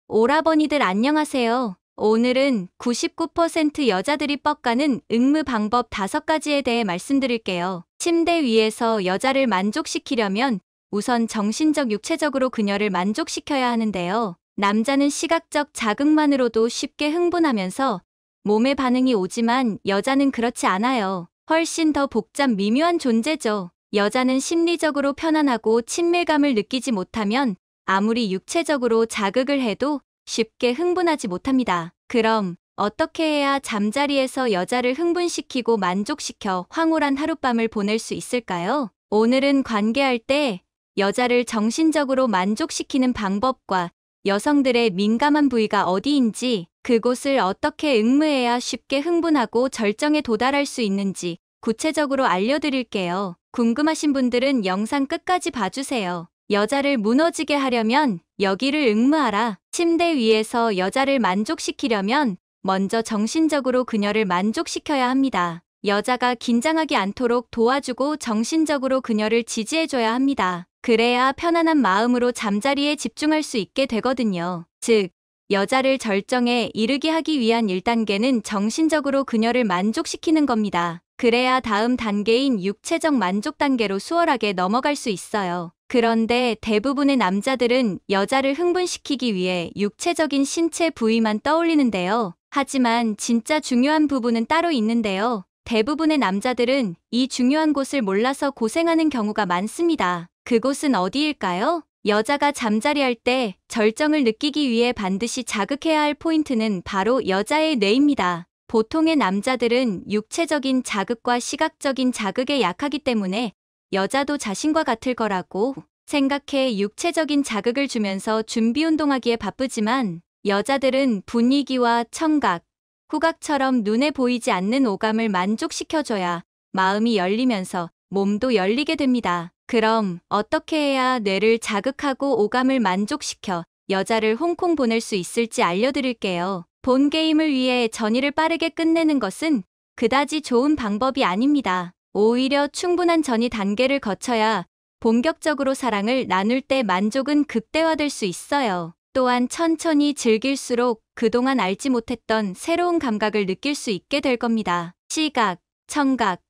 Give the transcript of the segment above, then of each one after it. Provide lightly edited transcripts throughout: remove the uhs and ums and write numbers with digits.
오라버니들 안녕하세요. 오늘은 99% 여자들이 뻑가는 응무 방법 5가지에 대해 말씀드릴게요. 침대 위에서 여자를 만족시키려면 우선 정신적, 육체적으로 그녀를 만족시켜야 하는데요. 남자는 시각적 자극만으로도 쉽게 흥분하면서 몸에 반응이 오지만 여자는 그렇지 않아요. 훨씬 더 복잡 미묘한 존재죠. 여자는 심리적으로 편안하고 친밀감을 느끼지 못하면 아무리 육체적으로 자극을 해도 쉽게 흥분하지 못합니다. 그럼 어떻게 해야 잠자리에서 여자를 흥분시키고 만족시켜 황홀한 하룻밤을 보낼 수 있을까요? 오늘은 관계할 때 여자를 정신적으로 만족시키는 방법과 여성들의 민감한 부위가 어디인지, 그곳을 어떻게 응무해야 쉽게 흥분하고 절정에 도달할 수 있는지 구체적으로 알려드릴게요. 궁금하신 분들은 영상 끝까지 봐주세요. 여자를 무너지게 하려면 여기를 응무하라. 침대 위에서 여자를 만족시키려면 먼저 정신적으로 그녀를 만족시켜야 합니다. 여자가 긴장하지 않도록 도와주고 정신적으로 그녀를 지지해줘야 합니다. 그래야 편안한 마음으로 잠자리에 집중할 수 있게 되거든요. 즉, 여자를 절정에 이르게 하기 위한 1단계는 정신적으로 그녀를 만족시키는 겁니다. 그래야 다음 단계인 육체적 만족 단계로 수월하게 넘어갈 수 있어요. 그런데 대부분의 남자들은 여자를 흥분시키기 위해 육체적인 신체 부위만 떠올리는데요. 하지만 진짜 중요한 부분은 따로 있는데요. 대부분의 남자들은 이 중요한 곳을 몰라서 고생하는 경우가 많습니다. 그곳은 어디일까요? 여자가 잠자리할 때 절정을 느끼기 위해 반드시 자극해야 할 포인트는 바로 여자의 뇌입니다. 보통의 남자들은 육체적인 자극과 시각적인 자극에 약하기 때문에 여자도 자신과 같을 거라고 생각해 육체적인 자극을 주면서 준비운동하기에 바쁘지만, 여자들은 분위기와 청각, 후각처럼 눈에 보이지 않는 오감을 만족시켜줘야 마음이 열리면서 몸도 열리게 됩니다. 그럼 어떻게 해야 뇌를 자극하고 오감을 만족시켜 여자를 홍콩 보낼 수 있을지 알려드릴게요. 본 게임을 위해 전의를 빠르게 끝내는 것은 그다지 좋은 방법이 아닙니다. 오히려 충분한 전이 단계를 거쳐야 본격적으로 사랑을 나눌 때 만족은 극대화될 수 있어요. 또한 천천히 즐길수록 그동안 알지 못했던 새로운 감각을 느낄 수 있게 될 겁니다. 시각, 청각,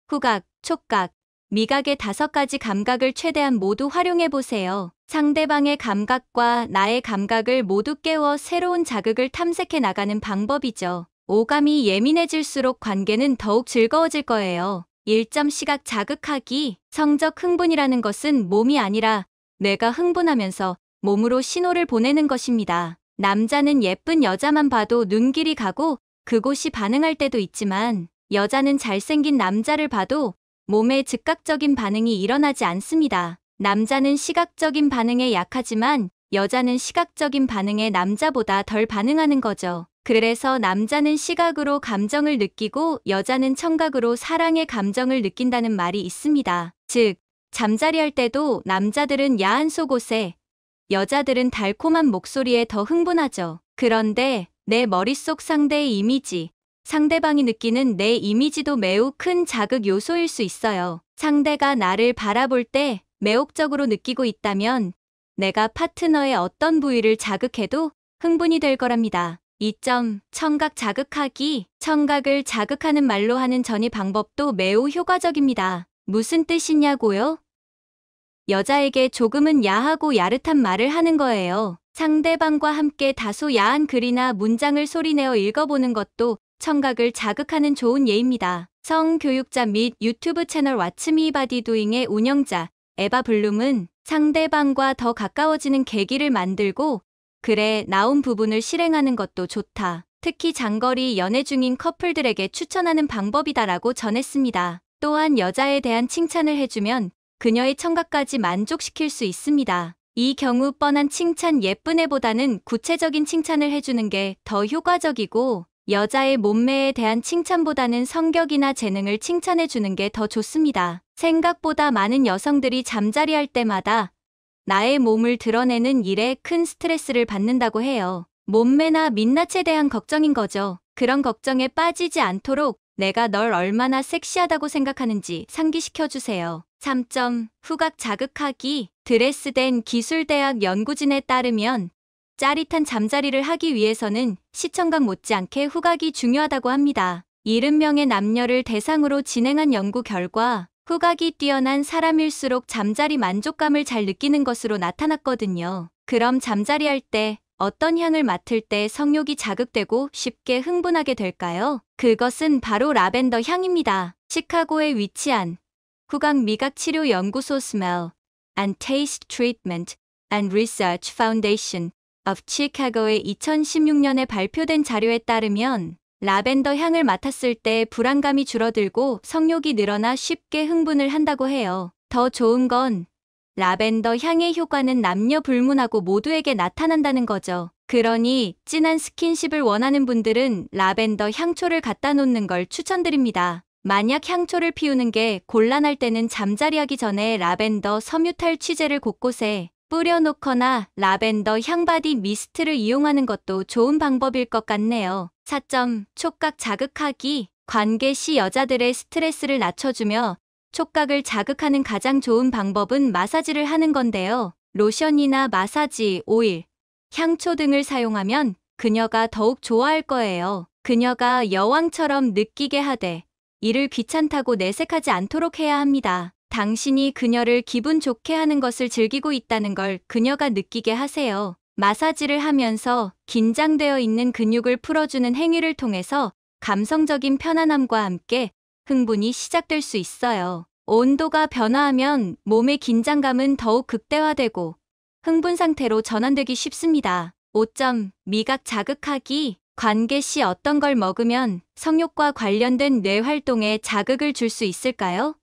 후각, 촉각, 미각의 5가지 감각을 최대한 모두 활용해보세요. 상대방의 감각과 나의 감각을 모두 깨워 새로운 자극을 탐색해 나가는 방법이죠. 오감이 예민해질수록 관계는 더욱 즐거워질 거예요. 1점 시각 자극하기. 성적 흥분이라는 것은 몸이 아니라 뇌가 흥분하면서 몸으로 신호를 보내는 것입니다. 남자는 예쁜 여자만 봐도 눈길이 가고 그곳이 반응할 때도 있지만, 여자는 잘생긴 남자를 봐도 몸에 즉각적인 반응이 일어나지 않습니다. 남자는 시각적인 반응에 약하지만 여자는 시각적인 반응에 남자보다 덜 반응하는 거죠. 그래서 남자는 시각으로 감정을 느끼고 여자는 청각으로 사랑의 감정을 느낀다는 말이 있습니다. 즉, 잠자리할 때도 남자들은 야한 속옷에, 여자들은 달콤한 목소리에 더 흥분하죠. 그런데 내 머릿속 상대의 이미지, 상대방이 느끼는 내 이미지도 매우 큰 자극 요소일 수 있어요. 상대가 나를 바라볼 때 매혹적으로 느끼고 있다면 내가 파트너의 어떤 부위를 자극해도 흥분이 될 거랍니다. 2점 청각 자극하기. 청각을 자극하는 말로 하는 전이 방법도 매우 효과적입니다. 무슨 뜻이냐고요? 여자에게 조금은 야하고 야릇한 말을 하는 거예요. 상대방과 함께 다소 야한 글이나 문장을 소리내어 읽어보는 것도 청각을 자극하는 좋은 예입니다. 성교육자 및 유튜브 채널 왓츠미 바디두잉의 운영자 에바 블룸은 상대방과 더 가까워지는 계기를 만들고 글에 나온 부분을 실행하는 것도 좋다. 특히 장거리 연애 중인 커플들에게 추천하는 방법이다라고 전했습니다. 또한 여자에 대한 칭찬을 해주면 그녀의 청각까지 만족시킬 수 있습니다. 이 경우 뻔한 칭찬, 예쁜 애보다는 구체적인 칭찬을 해주는 게 더 효과적이고, 여자의 몸매에 대한 칭찬보다는 성격이나 재능을 칭찬해주는 게 더 좋습니다. 생각보다 많은 여성들이 잠자리할 때마다 나의 몸을 드러내는 일에 큰 스트레스를 받는다고 해요. 몸매나 민낯에 대한 걱정인 거죠. 그런 걱정에 빠지지 않도록 내가 널 얼마나 섹시하다고 생각하는지 상기시켜주세요. 3점 후각 자극하기. 드레스덴 기술대학 연구진에 따르면 짜릿한 잠자리를 하기 위해서는 시청각 못지않게 후각이 중요하다고 합니다. 70명의 남녀를 대상으로 진행한 연구 결과 후각이 뛰어난 사람일수록 잠자리 만족감을 잘 느끼는 것으로 나타났거든요. 그럼 잠자리할 때 어떤 향을 맡을 때 성욕이 자극되고 쉽게 흥분하게 될까요? 그것은 바로 라벤더 향입니다. 시카고에 위치한 후각 미각 치료 연구소 Smell and Taste Treatment and Research Foundation of Chicago의 2016년에 발표된 자료에 따르면 라벤더 향을 맡았을 때 불안감이 줄어들고 성욕이 늘어나 쉽게 흥분을 한다고 해요. 더 좋은 건 라벤더 향의 효과는 남녀 불문하고 모두에게 나타난다는 거죠. 그러니 진한 스킨십을 원하는 분들은 라벤더 향초를 갖다 놓는 걸 추천드립니다. 만약 향초를 피우는 게 곤란할 때는 잠자리하기 전에 라벤더 섬유탈 취재를 곳곳에 뿌려놓거나 라벤더 향바디 미스트를 이용하는 것도 좋은 방법일 것 같네요. 4점. 촉각 자극하기. 관계 시 여자들의 스트레스를 낮춰주며 촉각을 자극하는 가장 좋은 방법은 마사지를 하는 건데요. 로션이나 마사지, 오일, 향초 등을 사용하면 그녀가 더욱 좋아할 거예요. 그녀가 여왕처럼 느끼게 하되 이를 귀찮다고 내색하지 않도록 해야 합니다. 당신이 그녀를 기분 좋게 하는 것을 즐기고 있다는 걸 그녀가 느끼게 하세요. 마사지를 하면서 긴장되어 있는 근육을 풀어주는 행위를 통해서 감성적인 편안함과 함께 흥분이 시작될 수 있어요. 온도가 변화하면 몸의 긴장감은 더욱 극대화되고 흥분 상태로 전환되기 쉽습니다. 5점. 미각 자극하기. 관계 시 어떤 걸 먹으면 성욕과 관련된 뇌 활동에 자극을 줄 수 있을까요?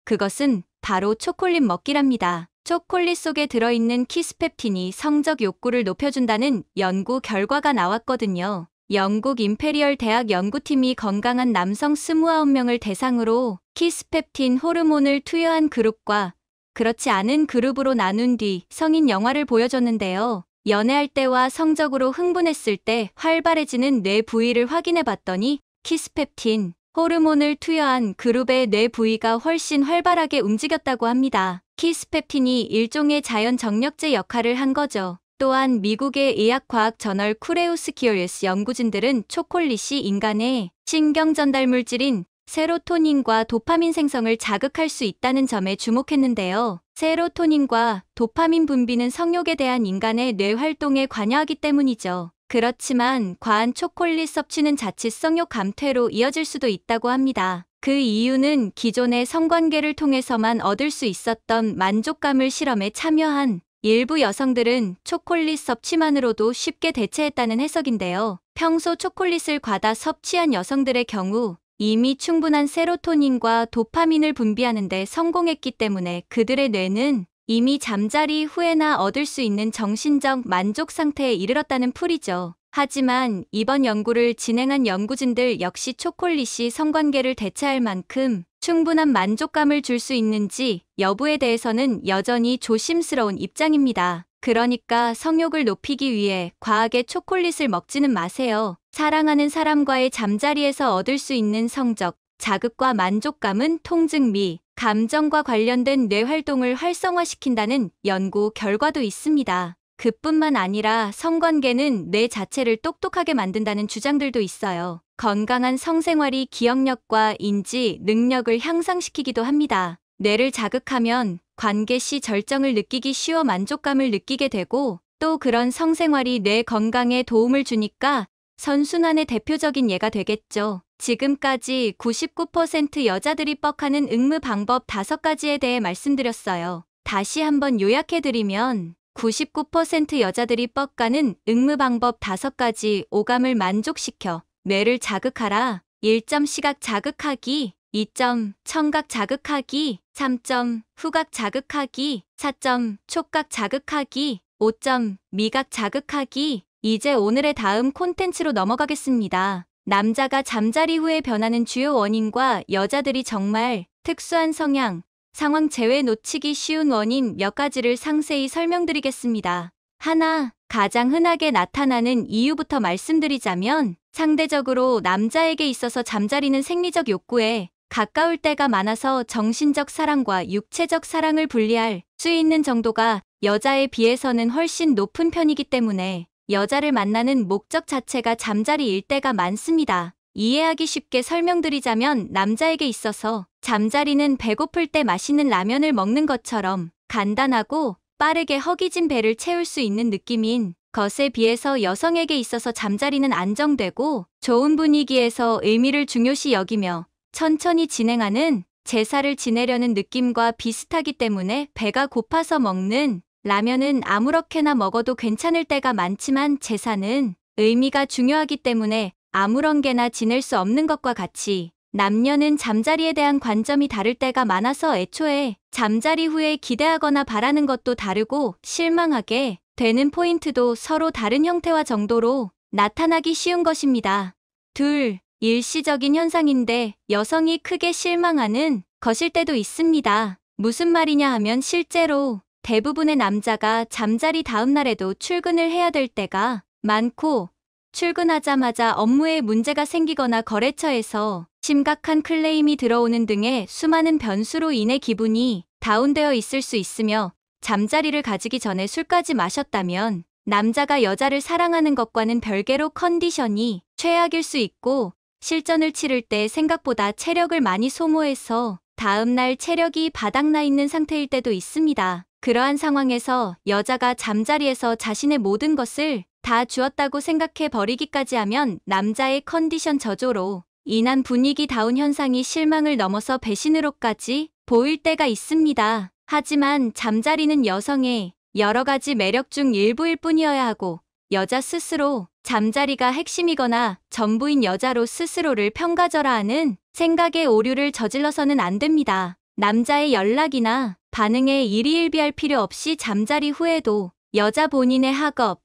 그것은 바로 초콜릿 먹기랍니다. 초콜릿 속에 들어있는 키스펩틴이 성적 욕구를 높여준다는 연구 결과가 나왔거든요. 영국 임페리얼 대학 연구팀이 건강한 남성 29명을 대상으로 키스펩틴 호르몬을 투여한 그룹과 그렇지 않은 그룹으로 나눈 뒤 성인 영화를 보여줬는데요. 연애할 때와 성적으로 흥분했을 때 활발해지는 뇌 부위를 확인해 봤더니 키스펩틴 호르몬을 투여한 그룹의 뇌 부위가 훨씬 활발하게 움직였다고 합니다. 키스펩틴이 일종의 자연 정력제 역할을 한 거죠. 또한 미국의 의학과학 저널 쿠레우스 키어리스 연구진들은 초콜릿이 인간의 신경 전달 물질인 세로토닌과 도파민 생성을 자극할 수 있다는 점에 주목했는데요. 세로토닌과 도파민 분비는 성욕에 대한 인간의 뇌 활동에 관여하기 때문이죠. 그렇지만 과한 초콜릿 섭취는 자칫 성욕 감퇴로 이어질 수도 있다고 합니다. 그 이유는 기존의 성관계를 통해서만 얻을 수 있었던 만족감을 실험에 참여한 일부 여성들은 초콜릿 섭취만으로도 쉽게 대체했다는 해석인데요. 평소 초콜릿을 과다 섭취한 여성들의 경우 이미 충분한 세로토닌과 도파민을 분비하는 데 성공했기 때문에 그들의 뇌는 이미 잠자리 후에나 얻을 수 있는 정신적 만족 상태에 이르렀다는 풀이죠. 하지만 이번 연구를 진행한 연구진들 역시 초콜릿이 성관계를 대체할 만큼 충분한 만족감을 줄 수 있는지 여부에 대해서는 여전히 조심스러운 입장입니다. 그러니까 성욕을 높이기 위해 과하게 초콜릿을 먹지는 마세요. 사랑하는 사람과의 잠자리에서 얻을 수 있는 성적, 자극과 만족감은 통증 미, 감정과 관련된 뇌 활동을 활성화시킨다는 연구 결과도 있습니다. 그뿐만 아니라 성관계는 뇌 자체를 똑똑하게 만든다는 주장들도 있어요. 건강한 성생활이 기억력과 인지, 능력을 향상시키기도 합니다. 뇌를 자극하면 관계 시 절정을 느끼기 쉬워 만족감을 느끼게 되고 또 그런 성생활이 뇌 건강에 도움을 주니까 선순환의 대표적인 예가 되겠죠. 지금까지 99% 여자들이 뻑하는 응무 방법 5가지에 대해 말씀드렸어요. 다시 한번 요약해드리면 99% 여자들이 뻑가는 응무 방법 5가지. 오감을 만족시켜 뇌를 자극하라. 1점 시각 자극하기, 2점 청각 자극하기, 3점 후각 자극하기, 4점 촉각 자극하기, 5점 미각 자극하기. 이제 오늘의 다음 콘텐츠로 넘어가겠습니다. 남자가 잠자리 후에 변하는 주요 원인과 여자들이 정말 특수한 성향, 상황 제외 놓치기 쉬운 원인 몇 가지를 상세히 설명드리겠습니다. 하나, 가장 흔하게 나타나는 이유부터 말씀드리자면 상대적으로 남자에게 있어서 잠자리는 생리적 욕구에 가까울 때가 많아서 정신적 사랑과 육체적 사랑을 분리할 수 있는 정도가 여자에 비해서는 훨씬 높은 편이기 때문에 여자를 만나는 목적 자체가 잠자리일 때가 많습니다. 이해하기 쉽게 설명드리자면 남자에게 있어서 잠자리는 배고플 때 맛있는 라면을 먹는 것처럼 간단하고 빠르게 허기진 배를 채울 수 있는 느낌인 것에 비해서 여성에게 있어서 잠자리는 안정되고 좋은 분위기에서 의미를 중요시 여기며 천천히 진행하는 제사를 지내려는 느낌과 비슷하기 때문에 배가 고파서 먹는 라면은 아무렇게나 먹어도 괜찮을 때가 많지만 제사는 의미가 중요하기 때문에 아무런 게나 지낼 수 없는 것과 같이 남녀는 잠자리에 대한 관점이 다를 때가 많아서 애초에 잠자리 후에 기대하거나 바라는 것도 다르고 실망하게 되는 포인트도 서로 다른 형태와 정도로 나타나기 쉬운 것입니다. 둘, 일시적인 현상인데 여성이 크게 실망하는 것일 때도 있습니다. 무슨 말이냐 하면 실제로 대부분의 남자가 잠자리 다음 날에도 출근을 해야 될 때가 많고 출근하자마자 업무에 문제가 생기거나 거래처에서 심각한 클레임이 들어오는 등의 수많은 변수로 인해 기분이 다운되어 있을 수 있으며 잠자리를 가지기 전에 술까지 마셨다면 남자가 여자를 사랑하는 것과는 별개로 컨디션이 최악일 수 있고 실전을 치를 때 생각보다 체력을 많이 소모해서 다음날 체력이 바닥나 있는 상태일 때도 있습니다. 그러한 상황에서 여자가 잠자리에서 자신의 모든 것을 다 주었다고 생각해 버리기까지 하면 남자의 컨디션 저조로 인한 분위기 다운 현상이 실망을 넘어서 배신으로까지 보일 때가 있습니다. 하지만 잠자리는 여성의 여러 가지 매력 중 일부일 뿐이어야 하고 여자 스스로 잠자리가 핵심이거나 전부인 여자로 스스로를 평가절하하는 생각의 오류를 저질러서는 안 됩니다. 남자의 연락이나 반응에 일희일비할 필요 없이 잠자리 후에도 여자 본인의 학업,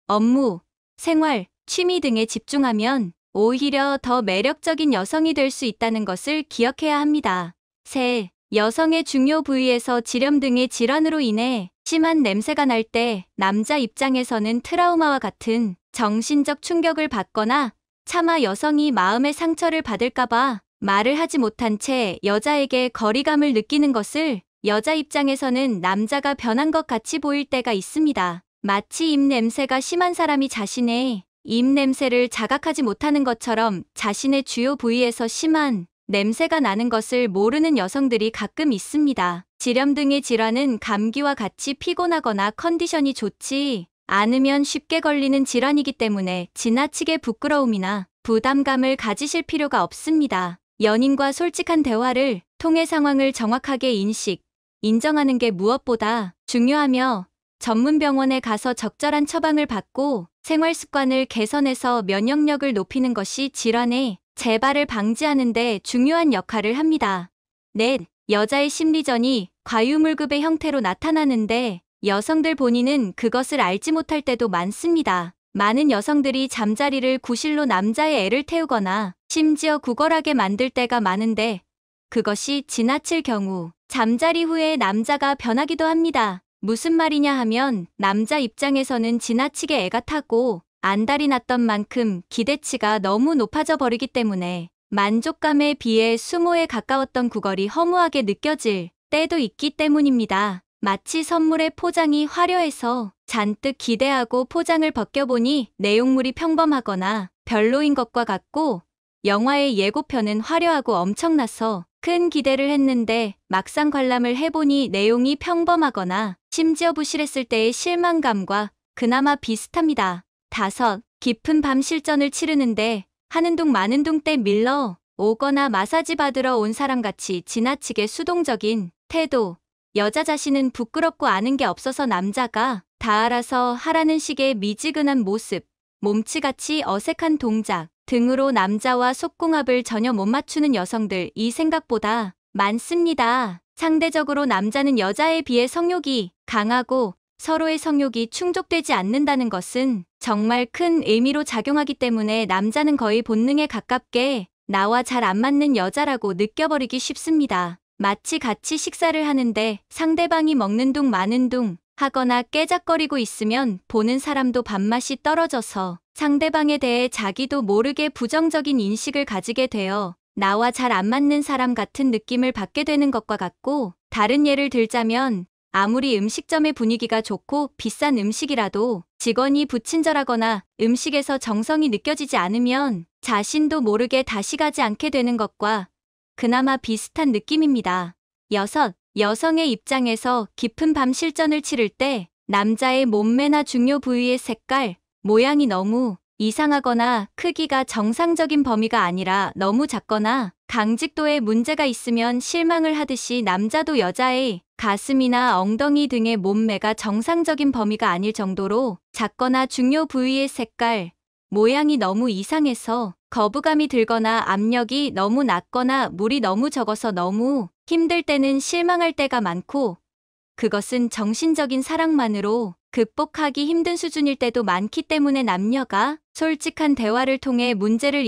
업무, 생활, 취미 등에 집중하면 오히려 더 매력적인 여성이 될 수 있다는 것을 기억해야 합니다. 셋, 여성의 중요 부위에서 지렴 등의 질환으로 인해 심한 냄새가 날 때 남자 입장에서는 트라우마와 같은 정신적 충격을 받거나 차마 여성이 마음의 상처를 받을까봐 말을 하지 못한 채 여자에게 거리감을 느끼는 것을 여자 입장에서는 남자가 변한 것 같이 보일 때가 있습니다. 마치 입냄새가 심한 사람이 자신의 입냄새를 자각하지 못하는 것처럼 자신의 주요 부위에서 심한 냄새가 나는 것을 모르는 여성들이 가끔 있습니다. 지렴 등의 질환은 감기와 같이 피곤하거나 컨디션이 좋지 않으면 쉽게 걸리는 질환이기 때문에 지나치게 부끄러움이나 부담감을 가지실 필요가 없습니다. 연인과 솔직한 대화를 통해 상황을 정확하게 인정하는 게 무엇보다 중요하며 전문 병원에 가서 적절한 처방을 받고 생활 습관을 개선해서 면역력을 높이는 것이 질환의 재발을 방지하는 데 중요한 역할을 합니다. 넷, 여자의 심리전이 과유물급의 형태로 나타나는데 여성들 본인은 그것을 알지 못할 때도 많습니다. 많은 여성들이 잠자리를 구실로 남자의 애를 태우거나 심지어 구걸하게 만들 때가 많은데 그것이 지나칠 경우 잠자리 후에 남자가 변하기도 합니다. 무슨 말이냐 하면 남자 입장에서는 지나치게 애가 타고 안달이 났던 만큼 기대치가 너무 높아져 버리기 때문에 만족감에 비해 수모에 가까웠던 구걸이 허무하게 느껴질 때도 있기 때문입니다. 마치 선물의 포장이 화려해서 잔뜩 기대하고 포장을 벗겨보니 내용물이 평범하거나 별로인 것과 같고 영화의 예고편은 화려하고 엄청나서 큰 기대를 했는데 막상 관람을 해보니 내용이 평범하거나 심지어 부실했을 때의 실망감과 그나마 비슷합니다. 5. 깊은 밤 실전을 치르는데 하는 둥 마는 둥 때 밀러 오거나 마사지 받으러 온 사람같이 지나치게 수동적인 태도. 여자 자신은 부끄럽고 아는 게 없어서 남자가 다 알아서 하라는 식의 미지근한 모습, 몸치같이 어색한 동작 등으로 남자와 속궁합을 전혀 못 맞추는 여성들 이 생각보다 많습니다. 상대적으로 남자는 여자에 비해 성욕이 강하고 서로의 성욕이 충족되지 않는다는 것은 정말 큰 의미로 작용하기 때문에 남자는 거의 본능에 가깝게 나와 잘 안 맞는 여자라고 느껴버리기 쉽습니다. 마치 같이 식사를 하는데 상대방이 먹는 둥 마는 둥 하거나 깨작거리고 있으면 보는 사람도 밥맛이 떨어져서 상대방에 대해 자기도 모르게 부정적인 인식을 가지게 되어 나와 잘 안 맞는 사람 같은 느낌을 받게 되는 것과 같고, 다른 예를 들자면 아무리 음식점의 분위기가 좋고 비싼 음식이라도 직원이 불친절하거나 음식에서 정성이 느껴지지 않으면 자신도 모르게 다시 가지 않게 되는 것과 그나마 비슷한 느낌입니다. 6. 여성의 입장에서 깊은 밤 실전을 치를 때 남자의 몸매나 중요 부위의 색깔, 모양이 너무 이상하거나 크기가 정상적인 범위가 아니라 너무 작거나 강직도에 문제가 있으면 실망을 하듯이 남자도 여자의 가슴이나 엉덩이 등의 몸매가 정상적인 범위가 아닐 정도로 작거나 중요 부위의 색깔, 모양이 너무 이상해서 거부감이 들거나 압력이 너무 낮거나 물이 너무 적어서 너무 힘들 때는 실망할 때가 많고 그것은 정신적인 사랑만으로 극복하기 힘든 수준일 때도 많기 때문에 남녀가 솔직한 대화를 통해 문제를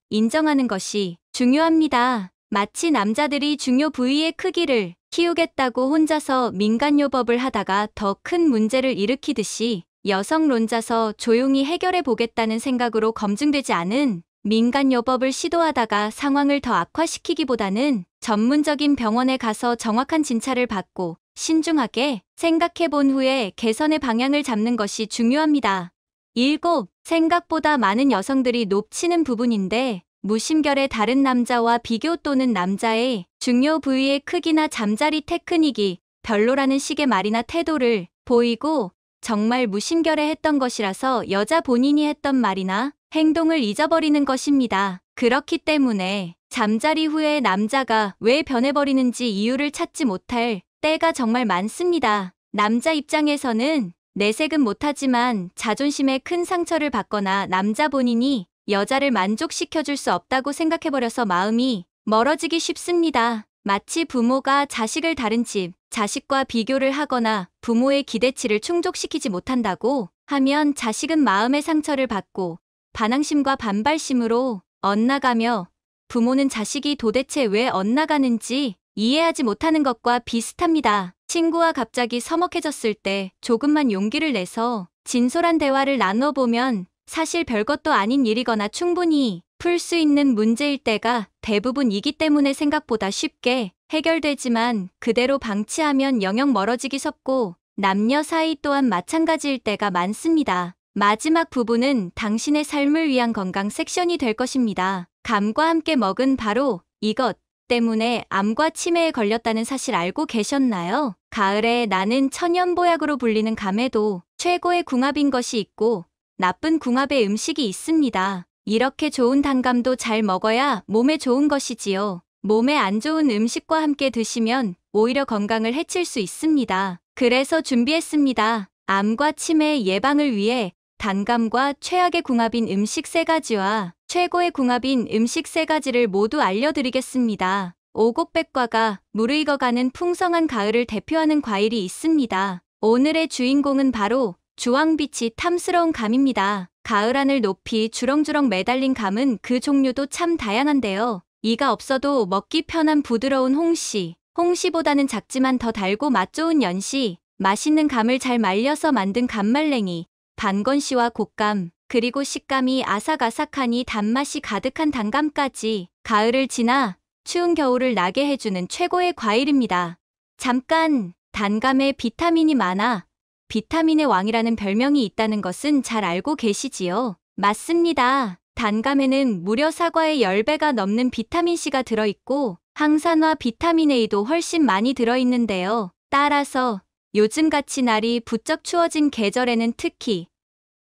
인정하는 것이 중요합니다. 마치 남자들이 중요 부위의 크기를 키우겠다고 혼자서 민간요법을 하다가 더 큰 문제를 일으키듯이 여성론자서 조용히 해결해 보겠다는 생각으로 검증되지 않은 민간요법을 시도하다가 상황을 더 악화시키기보다는 전문적인 병원에 가서 정확한 진찰을 받고 신중하게 생각해 본 후에 개선의 방향을 잡는 것이 중요합니다. 7. 생각보다 많은 여성들이 놓치는 부분인데 무심결에 다른 남자와 비교 또는 남자의 중요 부위의 크기나 잠자리 테크닉이 별로라는 식의 말이나 태도를 보이고 정말 무심결에 했던 것이라서 여자 본인이 했던 말이나 행동을 잊어버리는 것입니다. 그렇기 때문에 잠자리 후에 남자가 왜 변해버리는지 이유를 찾지 못할 때가 정말 많습니다. 남자 입장에서는 내색은 못하지만 자존심에 큰 상처를 받거나 남자 본인이 여자를 만족시켜줄 수 없다고 생각해버려서 마음이 멀어지기 쉽습니다. 마치 부모가 자식을 다른 집, 자식과 비교를 하거나 부모의 기대치를 충족시키지 못한다고 하면 자식은 마음의 상처를 받고 반항심과 반발심으로 엇나가며 부모는 자식이 도대체 왜 엇나가는지 이해하지 못하는 것과 비슷합니다. 친구와 갑자기 서먹해졌을 때 조금만 용기를 내서 진솔한 대화를 나눠보면 사실 별것도 아닌 일이거나 충분히 풀 수 있는 문제일 때가 대부분이기 때문에 생각보다 쉽게 해결되지만 그대로 방치하면 영영 멀어지기 쉽고 남녀 사이 또한 마찬가지일 때가 많습니다. 마지막 부분은 당신의 삶을 위한 건강 섹션이 될 것입니다. 감과 함께 먹은 바로 이것 때문에 암과 치매에 걸렸다는 사실 알고 계셨나요? 가을에 나는 천연보약으로 불리는 감에도 최고의 궁합인 것이 있고 나쁜 궁합의 음식이 있습니다. 이렇게 좋은 단감도 잘 먹어야 몸에 좋은 것이지요. 몸에 안 좋은 음식과 함께 드시면 오히려 건강을 해칠 수 있습니다. 그래서 준비했습니다. 암과 치매 예방을 위해 단감과 최악의 궁합인 음식 3가지와 최고의 궁합인 음식 3가지를 모두 알려드리겠습니다. 오곡백과가 무르익어가는 풍성한 가을을 대표하는 과일이 있습니다. 오늘의 주인공은 바로 주황빛이 탐스러운 감입니다. 가을 하늘 높이 주렁주렁 매달린 감은 그 종류도 참 다양한데요. 이가 없어도 먹기 편한 부드러운 홍시, 홍시보다는 작지만 더 달고 맛 좋은 연시, 맛있는 감을 잘 말려서 만든 감말랭이, 반건시와 곶감, 그리고 식감이 아삭아삭하니 단맛이 가득한 단감까지 가을을 지나 추운 겨울을 나게 해주는 최고의 과일입니다. 잠깐, 단감에 비타민이 많아 비타민의 왕이라는 별명이 있다는 것은 잘 알고 계시지요? 맞습니다. 단감에는 무려 사과의 10배가 넘는 비타민C가 들어있고 항산화 비타민 A도 훨씬 많이 들어있는데요. 따라서 요즘같이 날이 부쩍 추워진 계절에는 특히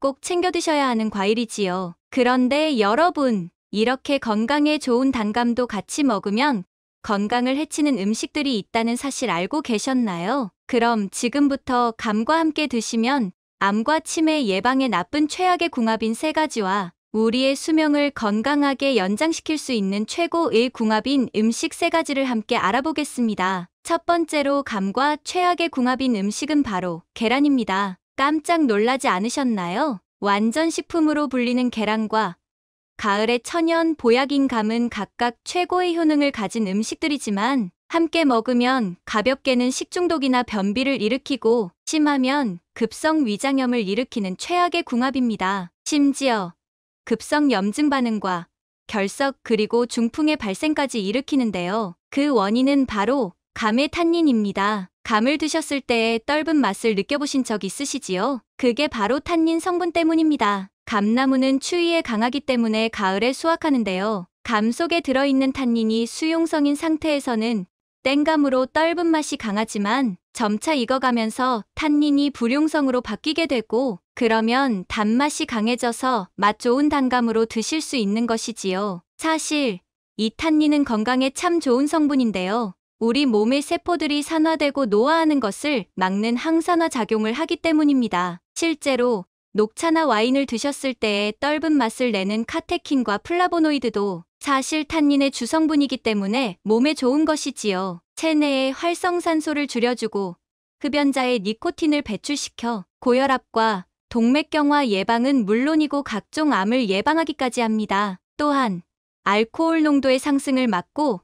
꼭 챙겨 드셔야 하는 과일이지요. 그런데 여러분, 이렇게 건강에 좋은 단감도 같이 먹으면 건강을 해치는 음식들이 있다는 사실 알고 계셨나요? 그럼 지금부터 감과 함께 드시면 암과 치매 예방에 나쁜 최악의 궁합인 3가지와 우리의 수명을 건강하게 연장시킬 수 있는 최고의 궁합인 음식 3가지를 함께 알아보겠습니다. 첫 번째로 감과 최악의 궁합인 음식은 바로 계란입니다. 깜짝 놀라지 않으셨나요? 완전 식품으로 불리는 계란과 가을의 천연 보약인 감은 각각 최고의 효능을 가진 음식들이지만 함께 먹으면 가볍게는 식중독이나 변비를 일으키고 심하면 급성 위장염을 일으키는 최악의 궁합입니다. 심지어 급성 염증 반응과 결석 그리고 중풍의 발생까지 일으키는데요. 그 원인은 바로 감의 탄닌입니다. 감을 드셨을 때의 떫은 맛을 느껴보신 적 있으시지요? 그게 바로 탄닌 성분 때문입니다. 감나무는 추위에 강하기 때문에 가을에 수확하는데요. 감 속에 들어있는 탄닌이 수용성인 상태에서는 땡감으로 떫은 맛이 강하지만 점차 익어가면서 탄닌이 불용성으로 바뀌게 되고 그러면 단맛이 강해져서 맛 좋은 단감으로 드실 수 있는 것이지요. 사실 이 탄닌은 건강에 참 좋은 성분인데요. 우리 몸의 세포들이 산화되고 노화하는 것을 막는 항산화 작용을 하기 때문입니다. 실제로 녹차나 와인을 드셨을 때의 떫은 맛을 내는 카테킨과 플라보노이드도 사실 탄닌의 주성분이기 때문에 몸에 좋은 것이지요. 체내의 활성산소를 줄여주고 흡연자의 니코틴을 배출시켜 고혈압과 동맥경화 예방은 물론이고 각종 암을 예방하기까지 합니다. 또한 알코올 농도의 상승을 막고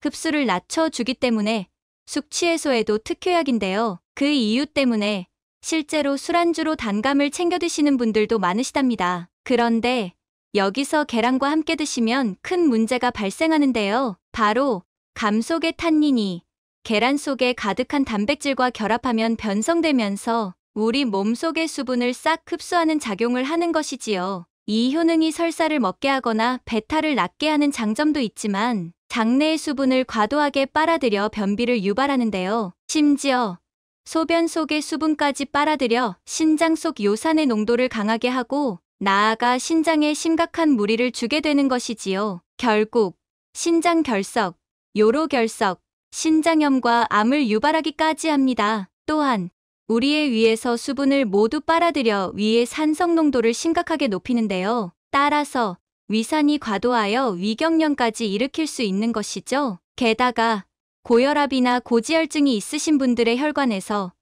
흡수를 낮춰주기 때문에 숙취 해소에도 특효약인데요. 그 이유 때문에 실제로 술안주로 단감을 챙겨 드시는 분들도 많으시답니다. 그런데 여기서 계란과 함께 드시면 큰 문제가 발생하는데요. 바로 감 속의 탄닌이 계란 속에 가득한 단백질과 결합하면 변성되면서 우리 몸속의 수분을 싹 흡수하는 작용을 하는 것이지요. 이 효능이 설사를 먹게 하거나 배탈을 낫게 하는 장점도 있지만 장내의 수분을 과도하게 빨아들여 변비를 유발하는데요. 심지어 소변 속의 수분까지 빨아들여 신장 속 요산의 농도를 강하게 하고 나아가 신장에 심각한 무리를 주게 되는 것이지요. 결국 신장 결석, 요로 결석, 신장염과 암을 유발하기까지 합니다. 또한 우리의 위에서 수분을 모두 빨아들여 위의 산성 농도를 심각하게 높이는데요. 따라서 위산이 과도하여 위경련까지 일으킬 수 있는 것이죠. 게다가 고혈압이나 고지혈증이 있으신 분들의 혈관에서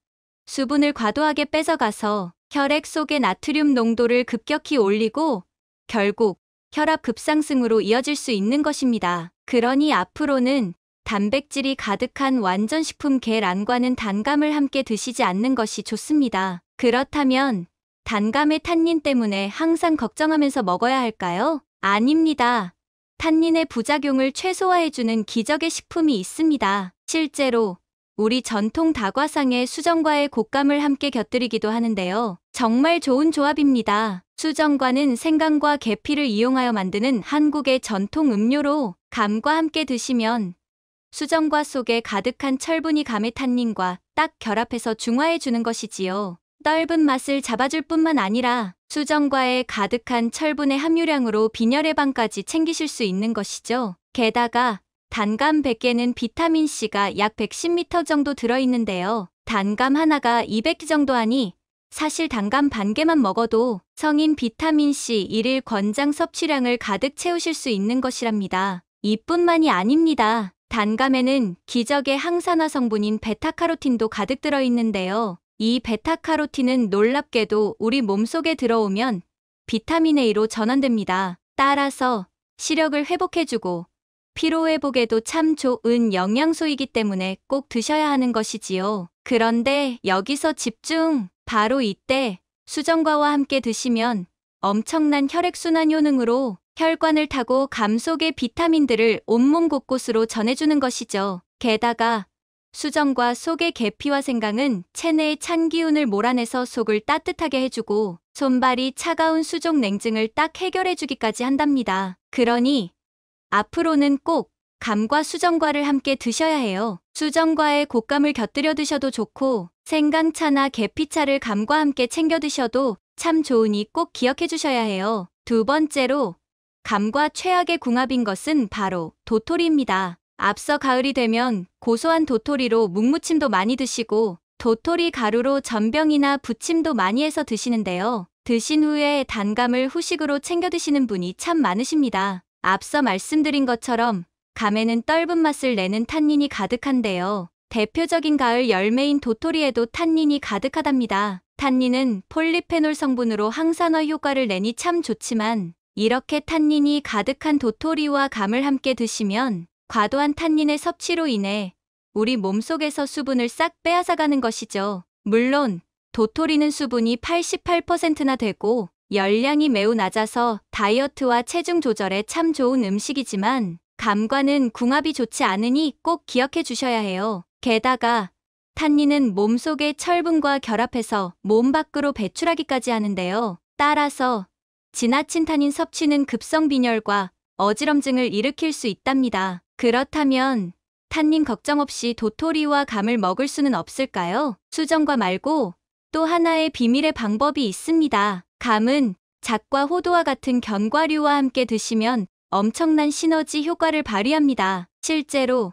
수분을 과도하게 뺏어가서 혈액 속의 나트륨 농도를 급격히 올리고 결국 혈압 급상승으로 이어질 수 있는 것입니다. 그러니 앞으로는 단백질이 가득한 완전식품 계란과는 단감을 함께 드시지 않는 것이 좋습니다. 그렇다면 단감의 탄닌 때문에 항상 걱정하면서 먹어야 할까요? 아닙니다. 탄닌의 부작용을 최소화해주는 기적의 식품이 있습니다. 실제로 우리 전통 다과상에 수정과의 곶감을 함께 곁들이기도 하는데요. 정말 좋은 조합입니다. 수정과는 생강과 계피를 이용하여 만드는 한국의 전통 음료로 감과 함께 드시면 수정과 속에 가득한 철분이 감의 탄닌과 딱 결합해서 중화해주는 것이지요. 떫은 맛을 잡아줄 뿐만 아니라 수정과에 가득한 철분의 함유량으로 빈혈 예방까지 챙기실 수 있는 것이죠. 게다가 단감 100개는 비타민C가 약 110ml 정도 들어있는데요. 단감 하나가 200개 정도 하니 사실 단감 반 개만 먹어도 성인 비타민C 일일 권장 섭취량을 가득 채우실 수 있는 것이랍니다. 이뿐만이 아닙니다. 단감에는 기적의 항산화 성분인 베타카로틴도 가득 들어있는데요. 이 베타카로틴은 놀랍게도 우리 몸속에 들어오면 비타민 A로 전환됩니다. 따라서 시력을 회복해주고 피로회복에도 참 좋은 영양소이기 때문에 꼭 드셔야 하는 것이지요. 그런데 여기서 집중! 바로 이때 수정과와 함께 드시면 엄청난 혈액순환 효능으로 혈관을 타고 감 속의 비타민들을 온몸 곳곳으로 전해주는 것이죠. 게다가 수정과 속의 계피와 생강은 체내의 찬 기운을 몰아내서 속을 따뜻하게 해주고 손발이 차가운 수족 냉증을 딱 해결해주기까지 한답니다. 그러니 앞으로는 꼭 감과 수정과를 함께 드셔야 해요. 수정과에 곶감을 곁들여 드셔도 좋고 생강차나 계피차를 감과 함께 챙겨 드셔도 참 좋으니 꼭 기억해 주셔야 해요. 두 번째로 감과 최악의 궁합인 것은 바로 도토리입니다. 앞서 가을이 되면 고소한 도토리로 묵무침도 많이 드시고 도토리 가루로 전병이나 부침도 많이 해서 드시는데요. 드신 후에 단감을 후식으로 챙겨 드시는 분이 참 많으십니다. 앞서 말씀드린 것처럼 감에는 떫은 맛을 내는 탄닌이 가득한데요. 대표적인 가을 열매인 도토리에도 탄닌이 가득하답니다. 탄닌은 폴리페놀 성분으로 항산화 효과를 내니 참 좋지만 이렇게 탄닌이 가득한 도토리와 감을 함께 드시면 과도한 탄닌의 섭취로 인해 우리 몸속에서 수분을 싹 빼앗아가는 것이죠. 물론 도토리는 수분이 88%나 되고 열량이 매우 낮아서 다이어트와 체중 조절에 참 좋은 음식이지만 감과는 궁합이 좋지 않으니 꼭 기억해 주셔야 해요. 게다가 탄닌은 몸속의 철분과 결합해서 몸 밖으로 배출하기까지 하는데요. 따라서 지나친 탄닌 섭취는 급성 빈혈과 어지럼증을 일으킬 수 있답니다. 그렇다면 탄닌 걱정 없이 도토리와 감을 먹을 수는 없을까요? 수정과 말고 또 하나의 비밀의 방법이 있습니다. 감은 잣과 호두와 같은 견과류와 함께 드시면 엄청난 시너지 효과를 발휘합니다. 실제로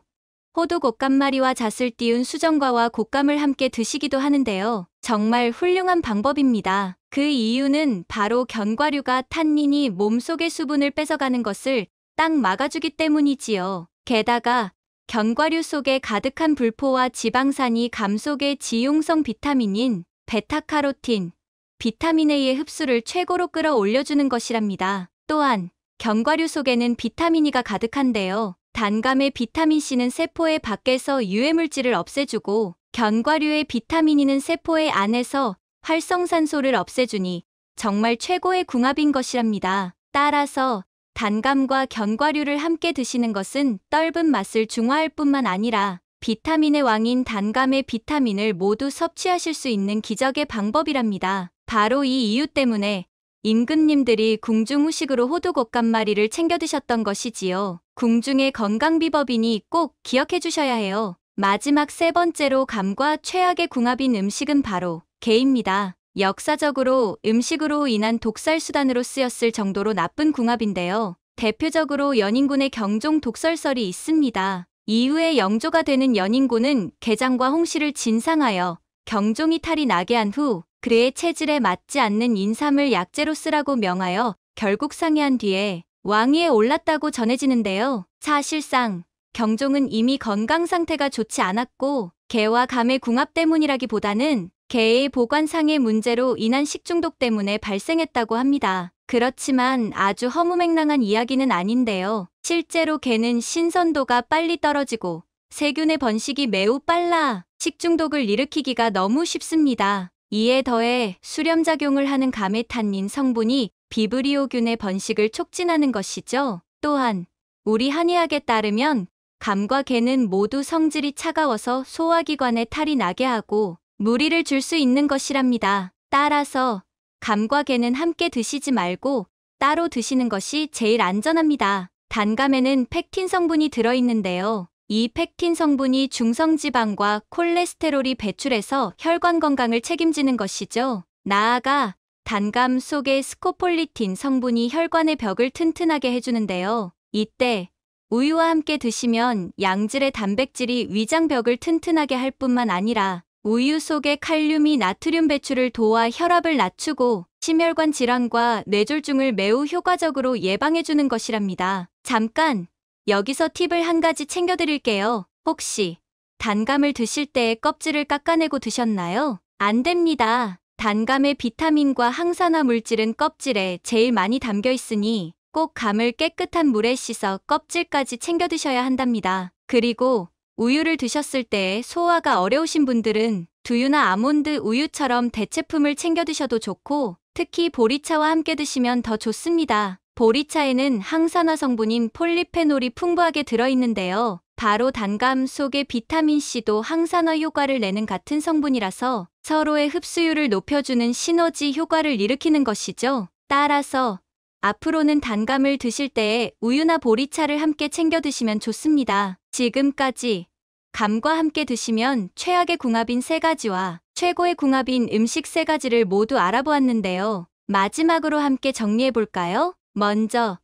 호두 곶감마리와 잣을 띄운 수정과와 곶감을 함께 드시기도 하는데요. 정말 훌륭한 방법입니다. 그 이유는 바로 견과류가 탄닌이 몸속의 수분을 뺏어가는 것을 딱 막아주기 때문이지요. 게다가 견과류 속에 가득한 불포와 지방산이 감 속의 지용성 비타민인 베타카로틴, 비타민 A의 흡수를 최고로 끌어올려주는 것이랍니다. 또한 견과류 속에는 비타민 E가 가득한데요. 단감의 비타민 C는 세포의 밖에서 유해물질을 없애주고 견과류의 비타민 E는 세포의 안에서 활성산소를 없애주니 정말 최고의 궁합인 것이랍니다. 따라서 단감과 견과류를 함께 드시는 것은 떫은 맛을 중화할 뿐만 아니라 비타민의 왕인 단감의 비타민을 모두 섭취하실 수 있는 기적의 방법이랍니다. 바로 이 이유 때문에 임금님들이 궁중 후식으로 호두 곶감마리를 챙겨 드셨던 것이지요. 궁중의 건강비법이니 꼭 기억해 주셔야 해요. 마지막 세 번째로 감과 최악의 궁합인 음식은 바로 게입니다. 역사적으로 음식으로 인한 독살 수단으로 쓰였을 정도로 나쁜 궁합인데요. 대표적으로 연인군의 경종 독설설이 있습니다. 이후에 영조가 되는 연인군은 게장과 홍시를 진상하여 경종이 탈이 나게 한 후 그의 체질에 맞지 않는 인삼을 약재로 쓰라고 명하여 결국 상해한 뒤에 왕위에 올랐다고 전해지는데요. 사실상 경종은 이미 건강 상태가 좋지 않았고 게와 감의 궁합 때문이라기보다는 게의 보관상의 문제로 인한 식중독 때문에 발생했다고 합니다. 그렇지만 아주 허무맹랑한 이야기는 아닌데요. 실제로 게는 신선도가 빨리 떨어지고 세균의 번식이 매우 빨라 식중독을 일으키기가 너무 쉽습니다. 이에 더해 수렴작용을 하는 감의 탄닌 성분이 비브리오균의 번식을 촉진하는 것이죠. 또한 우리 한의학에 따르면 감과 게는 모두 성질이 차가워서 소화기관에 탈이 나게 하고 무리를 줄 수 있는 것이랍니다. 따라서 감과 게는 함께 드시지 말고 따로 드시는 것이 제일 안전합니다. 단감에는 펙틴 성분이 들어있는데요. 이 펙틴 성분이 중성지방과 콜레스테롤이 배출해서 혈관 건강을 책임지는 것이죠. 나아가 단감 속의 스코폴리틴 성분이 혈관의 벽을 튼튼하게 해주는데요. 이때 우유와 함께 드시면 양질의 단백질이 위장벽을 튼튼하게 할 뿐만 아니라 우유 속의 칼륨이 나트륨 배출을 도와 혈압을 낮추고 심혈관 질환과 뇌졸중을 매우 효과적으로 예방해주는 것이랍니다. 잠깐 여기서 팁을 한 가지 챙겨드릴게요. 혹시 단감을 드실 때 껍질을 깎아내고 드셨나요? 안 됩니다. 단감의 비타민과 항산화 물질은 껍질에 제일 많이 담겨 있으니 꼭 감을 깨끗한 물에 씻어 껍질까지 챙겨 드셔야 한답니다. 그리고 우유를 드셨을 때 소화가 어려우신 분들은 두유나 아몬드 우유처럼 대체품을 챙겨 드셔도 좋고 특히 보리차와 함께 드시면 더 좋습니다. 보리차에는 항산화 성분인 폴리페놀이 풍부하게 들어있는데요. 바로 단감 속의 비타민C도 항산화 효과를 내는 같은 성분이라서 서로의 흡수율을 높여주는 시너지 효과를 일으키는 것이죠. 따라서 앞으로는 단감을 드실 때에 우유나 보리차를 함께 챙겨 드시면 좋습니다. 지금까지 감과 함께 드시면 최악의 궁합인 세 가지와 최고의 궁합인 음식 세 가지를 모두 알아보았는데요. 마지막으로 함께 정리해볼까요? 먼저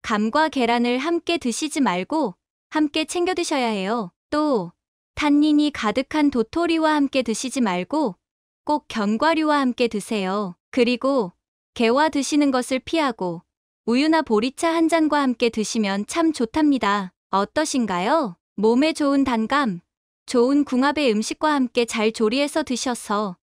감과 계란을 함께 드시지 말고 함께 챙겨 드셔야 해요. 또 탄닌이 가득한 도토리와 함께 드시지 말고 꼭 견과류와 함께 드세요. 그리고 게와 드시는 것을 피하고 우유나 보리차 한 잔과 함께 드시면 참 좋답니다. 어떠신가요? 몸에 좋은 단감, 좋은 궁합의 음식과 함께 잘 조리해서 드셔서